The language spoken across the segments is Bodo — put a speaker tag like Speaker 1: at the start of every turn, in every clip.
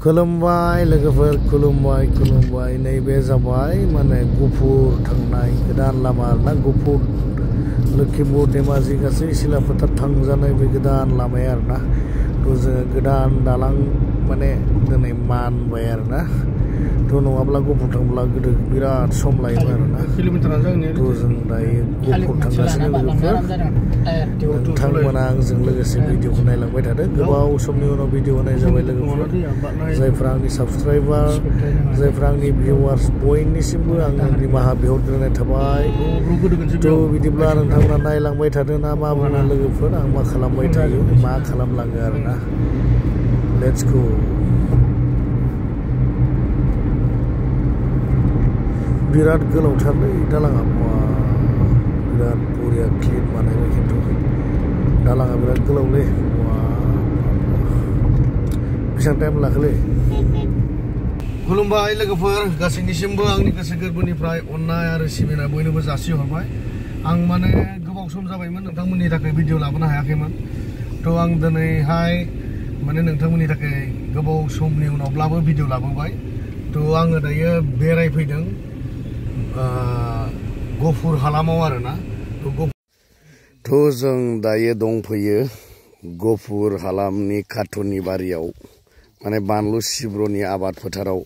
Speaker 1: खुलुमबाय लोगोफोर खुलुमबाय नैबे जाबाय माने गुफुर थांनाय गोदान लामा आरोना गुफुर लखिमपुर धेमाजि गासै सिलाफोथार थांजानाय बे गोदान लामाया आरोना थ' जोङो गोदान दालां माने दिनै मानबाय आरोना थ' नङाब्ला गुफुर थांब्ला गोदो बिराद सम लायोमोन आरोना थ' जों दायो गुफुर थांगासिनो लोगोफोर नोंथांमोना आंजों लोगोसे भिडिअखौ नायलांबाय थादों गोबाव समनि उनाव भिडिअ होनाय जाबाय लोगोफोर जायफ्रा आंनि साबसक्राइबार जायफ्रा आंनि भिउवार्स बयनिसिमबो आङो निमाहा बिहरग्रोनाय थाबाय थ' बिदिब्ला नोंथांमोना नायलांबाय थादों ना मा बुङो लोगोफोर आं मा खालामबाय थायो मा खालामलाङो आरोना लेट्स गो बिराद गोलावथारलै दालाङा बिराद बरिया क्लिप बानायबाय खिन्थु दालाङा बिराद गोलावलै बेसेबां टाइम लाखोलै खुलुमबाय लोगोफोर गासैनिसिमबो आंनि गोसो गोरबोनिफ्राय अननाय आरो सिबिनाय बयनोबो जासिहरबाय आं माने गोबाव सम जाबायमोन नोंथांमोननि थाखाय भिडिअ लाबोनो हायाखैमोन थ' आं दिनैहाय माने नोंथांमोननि थाखाय गोबाव समनि उनावब्लाबो भिडिअ लाबोबाय थ' आङो दायो बेरायफैदों गफुर हालामाव आरोना थ' जों दायो दंफैयो गफुर हालामनि काटुननि बारियाव माने बानलु सिब्र'नि आबाद फोथाराव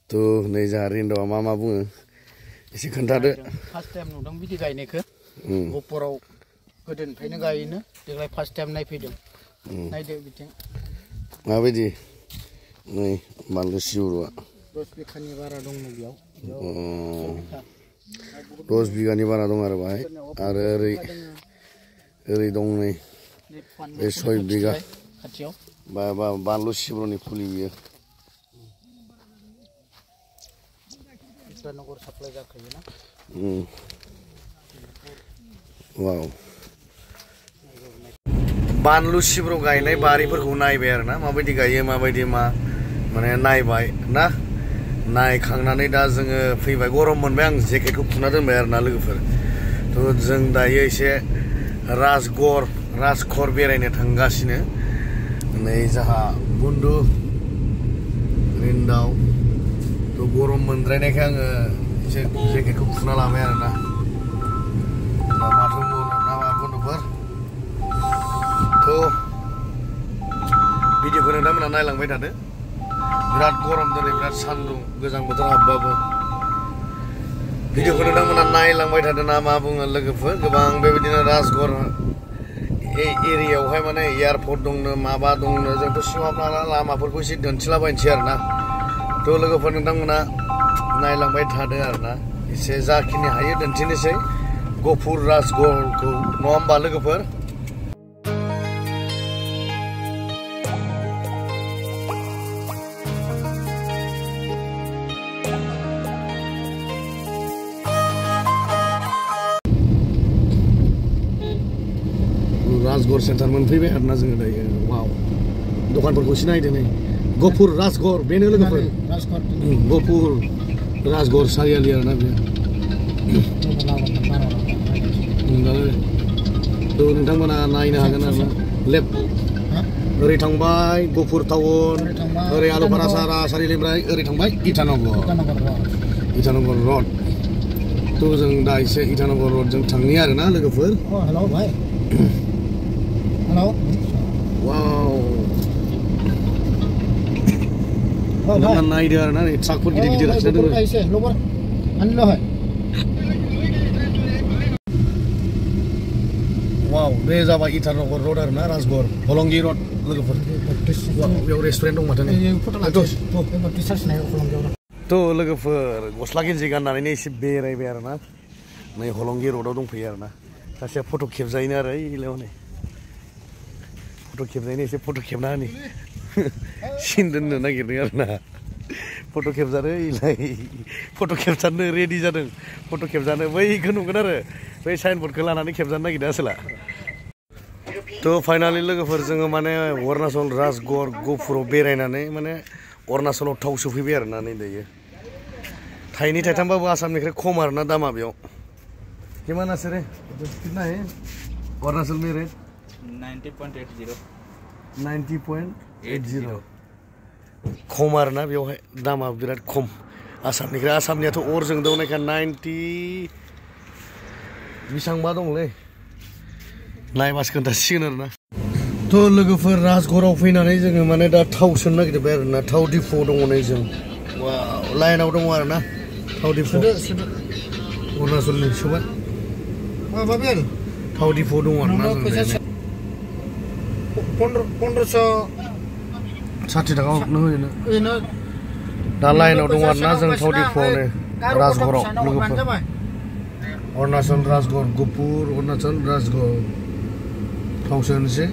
Speaker 1: थ' नै जोंहा रिन्द'आ मा बुङो एसे खोन्थादो
Speaker 2: फार्स्ट टाइम नुदों बिदि गायनायखौ गफुराव गोदोनिफ्रायनो गायोनो देग्लाय फार्स्ट टाइम नायफैदों नायदो बिथिं
Speaker 1: माबायदि नै बानलु सिब्र'आ
Speaker 2: 10 बिघानि बारा दं बेयाव
Speaker 1: 10 बिघानि बारा दं आरो बाहाय आरो ओरै दं नै बे 6 बिघा
Speaker 2: खाथियाव
Speaker 1: बा बानलु सिब्र'नि फुलि बियो
Speaker 2: नगर साप्लाय जाखायोना
Speaker 1: वाव बानलु सिब्र' गायनाय बारिफोरखौ नायबाय आरोना माबायदि गायो माबायदि मा माने नायबाय ना नायखांनानै दा जोङो फैबाय गरम मोनबाय आं जेकेटखौ खुना दोनबाय आरोना लोगोफोर थ' जों दायो एसे राजघर बेरायनो थांगासिनो नै जोंहा बुन्दु रिन्दाव थ' गरम मोनद्रायनायखाय आङो एसे जेकेटखौ खुना लाबाय आरोना माथो मा बुन्दुफोर थ' भिडिअखौ नोंथांमोना नायलांबाय थादो बिराद गरम दिनै बिराद सान्दुं गोजां बोथोर हाबबाबो भिडिअखौ नोंथांमोना नायलांबाय थादो ना मा बुङो लोगोफोर गोबां बेबायदिनो राजघर एरियायावहाय माने एयारपर्ट दंनो माबा दंनो जोंथ' सिमाफ्रा लामाफोरखौ एसे दिन्थिलाबायनोसै आरोना थ' लोगोफोर नोंथांमोना नायलांबाय थादो आरोना एसे जाखिनि हायो दिन्थिनोसै गफुर राजघरखौ नङा होमबा लोगोफोर राजघर सेन्टार मोनफैबाय आरोना जोङो दायो वाव दखानफोरखौ एसे नायदो नै गफुर राजघर बेनो लोगोफोर गफुर राजघर सारियालि आरोना बेयो थ' नोंथांमोना नायनो हागोन आरोना लेफ्ट ओरै थांबाय गफुर टाउन ओरै आलुपारा सारिनिफ्राय ओरै थांबाय इटानगर रड थ' जों दा एसे इटानगर रडजों थांनि आरोना लोगोफोर
Speaker 2: हेलौ भाई हेलौ
Speaker 1: वाव नायदो आरोना नै ट्राकफोर गिदिर लाखिना दोनो वाव बे जाबाय इटानगर रड आरोना राजघर हलंगि रड लोगोफोर बेयाव रेस्टुरेन्ट दं माथो थ' लोगोफोर गस्ला गिन्जि गाननानैनो एसे बेरायबाय आरोना नै हलंगि रडआव दंफैयो आरोना सासेया फट' खेबजायोनो आरो इलायाव नै फट' खेबजायनो एसे फट' खेबना होनि सिन दोननो नागिरदों आरोना फट' खेबजानो इलाय फट' खेबजानो रेडि जादों फट' खेबजानो बैखौ नुगोन आरो बै साइनबर्डखौ लानानै खेबजानो नागिरदों आसोला थ' फाइनालि लोगोफोर जोङो माने अरुणाचल राजघर गफुराव बेरायनानै माने अरुणाचलाव थाव सोफैबाय आरोना नै दायो थाइनै थाइथामबाबो आसामनिफ्राय खम आरोना दामा बेयाव किमान আছে रे कितना है अरुणाचल में रेट
Speaker 2: 90.80
Speaker 1: 90.80 खम आरोना बेवहाय दामा बिराद खम आसामनिफ्राय आसामनियाथ' अरजों दौनायखा 90 बेसेबांबा दंलै नायबासो खोन्थासिगोन आरोना थ' लोगोफोर राजगड़आव फैनानै जोङो माने दा थाव सोनो नागिरबाय आरोना थाव दिफु दङ नै जों लाइनाव दङ आरोना थाव दिफु अरुणाचलनि सोबाय थाव दिफु दङ आरोना जों 1560 थाखा हरनो होयो दा लाइनाव दङ आरोना जों थाव दिफुआवनो राजगड़आव लोगोफोर अरुणाचल राजगड़ गुफुर अरुणाचल राजगड़ थाव सोनोसै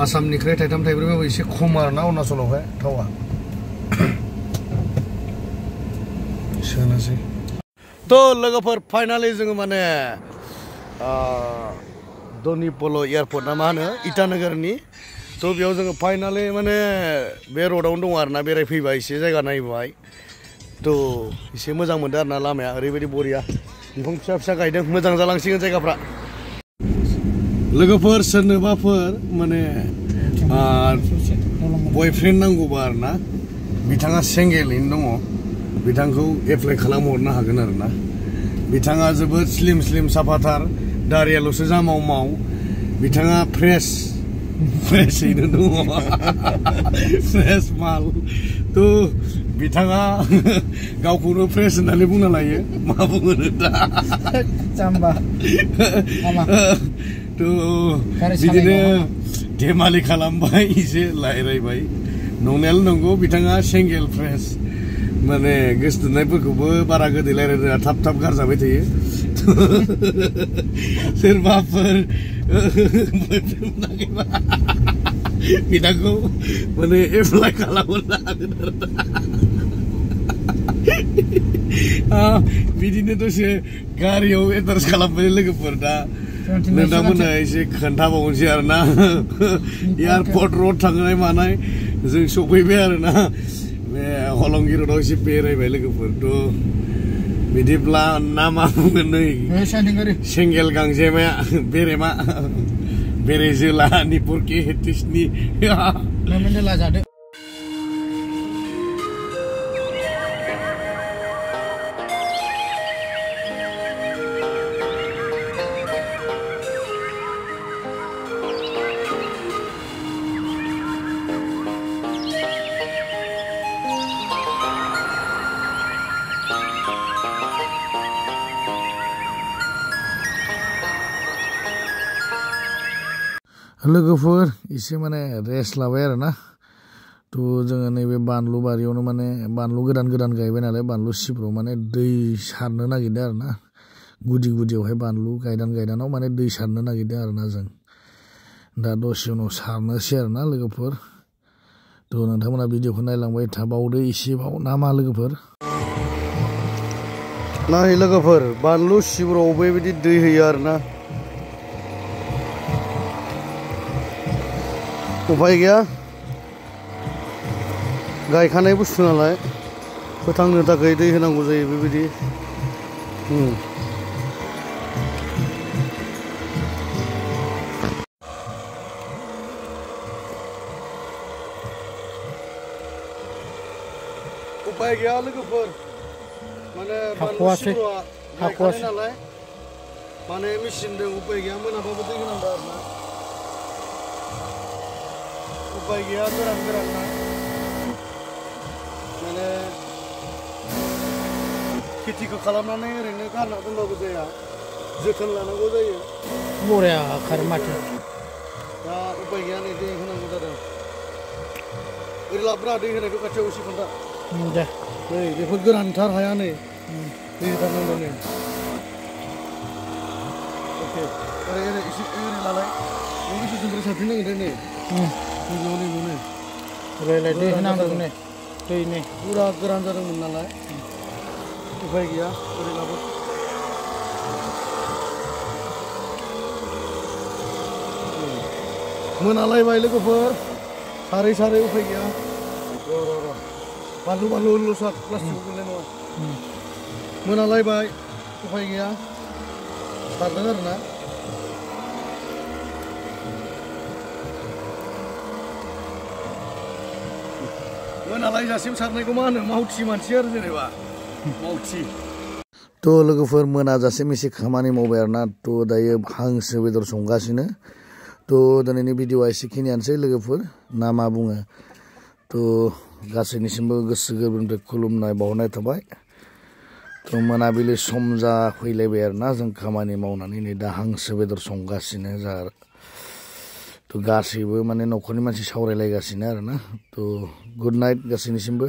Speaker 1: आसामनिफ्राय थाइथाम थाइब्रैबाबो एसे खम आरोना अरुणाचलावहाय थावा सोनोसै थ' लोगोफोर फाइनालि जोङो माने धनिपल' एयारपर्ट ना मा होनो इटानगरनि थ' बेयाव जोङो फाइनालि माने बे र'डआवनो दङ आरोना बेरायफैबाय एसे जायगा नायबाय थ' एसे मोजां मोनदों आरोना लामाया ओरैबायदि बरिया बिफां फिसा फिसा गायदों मोजां जालांसिगोन जायगाफ्रा लोगोफोर सोरनोबाफोर माने बयफ्रेन्ड नांगौबा आरोना बिथाङा सिंगेलैनो दङ बिथांखौ एप्लाइ खालामहरनो हागोन आरोना बिथाङा जोबोद स्लिम स्लिम साफाथार दारियाल'सो जामाव माव बिथाङा फ्रेशैनो दङ फ्रेश माल थ' बिथाङा गावखौनो फ्रेश होननानै बुंना लायो मा बुङो दा जाम्बा थ' बिदिनो धेमालि खालामबाय एसे रायलायबाय नंनायाल' नंगौ बिथाङा सिंगेल फ्रेश माने गोसोथोनायफोरखौबो बारा गोदै रायलायनो थाब थाब गारजाबाय थायो सोरबाफोर बिथांखौ माने एप्लाइ खालामहरनो हागोन आरो बिदिनो दसे गारियाव एन्टारेस खालामबाय लोगोफोर दा नोंथांमोनहा एसे खोन्थाबावनोसै आरोना एयारपर्ट रड थांनाय मानाय जों सफैबाय आरोना बे हलंगि रडआव एसे बेरायबाय लोगोफोरथ' बिदिब्ला ना मा बुंगोन नै सिंगेल गांजेमाया बेरेमा बेरे जोला निपुरके हेटिसनि लाजादो
Speaker 2: लोगोफोर एसे माने रेस्ट लाबाय आरोना थ' जोङो नैबे बानलु बारियावनो माने बानलु गोदान गोदान गायबाय नालाय बानलु सिब्रुआव माने दै सारनो नागिरदों आरोना गुदि गुदियावहाय बानलु गायदानाव माने दै सारनो नागिरदों आरोना जों दा दसे उनाव सारनोसै आरोना लोगोफोर थ' नोंथांमोना भिडिअखौ नायलांबाय थाबावदो एसेबाव ना मा लोगोफोर
Speaker 1: नाय लोगोफोर बानलु सिब्रुआव बेबायदि दै होयो आरोना उपाय गैया गायखानाय बुस्थु नालाय फोथांनो थाखाय दै होनांगौ जायो बेबायदि उपाय गैया लोगोफोर माने बानलु सिब्रुआ गायखानाय नालाय माने मेचिनजों उपाय गैया मोनाबाबो दै होनांगौ आरोना उपाय गैया गोरान ना माने खेथिखौ खालामनानै ओरैनो गारना दोनबाबो जाया जोथोन लानांगौ जायो
Speaker 2: बरिया खार माथो
Speaker 1: दा उपाय गैया नै दै होनांगौ जादों ओरै लाब्रा दै होनायखौ खाथियाव एसे खोन्था
Speaker 2: दे
Speaker 1: नै बेफोर गोरानथार हाया नै दै होथारनांगौ नै अके ओरै एसे ओरै लालाय नों गोसोजों सारफिननांगोन नै
Speaker 2: रायलाय दै होनांगौ नै दै नै
Speaker 1: पुरा गोरान जादोंमोन नालाय उपाय गैया ओरै लाबो मोनालायबाय लोगोफोर सारै सारै उपाय गैया र' बानलु सार प्लास्टिक गोलैनाय नङा मोनालायबाय उपाय गैया सारदों आरोना मोनालायजासिम सारनायखौ मा होनो मावथि मानसि आरो जेनेबा मावथि
Speaker 2: तो लोगोफोर मोनाजासिम एसे खामानि मावबाय आरोना तो दायो हांसो बेदर संगासिनो तो दिनैनि भिडिअआ एसेखिनियानोसै लोगोफोर ना मा बुङो तो गासैनिसिमबो गोसो गोरबोनिफ्राय खुलुमनाय बावहरनाय थाबाय तो मोनाबिलि सम जाफैलायबाय आरोना जों खामानि मावनानै नै दा हांसो बेदर संगासिनो जा तो गासैबो माने न'खरनि मानसि सावरायलायगासिनो आरोना तो गुड नाइट गासैनिसिमबो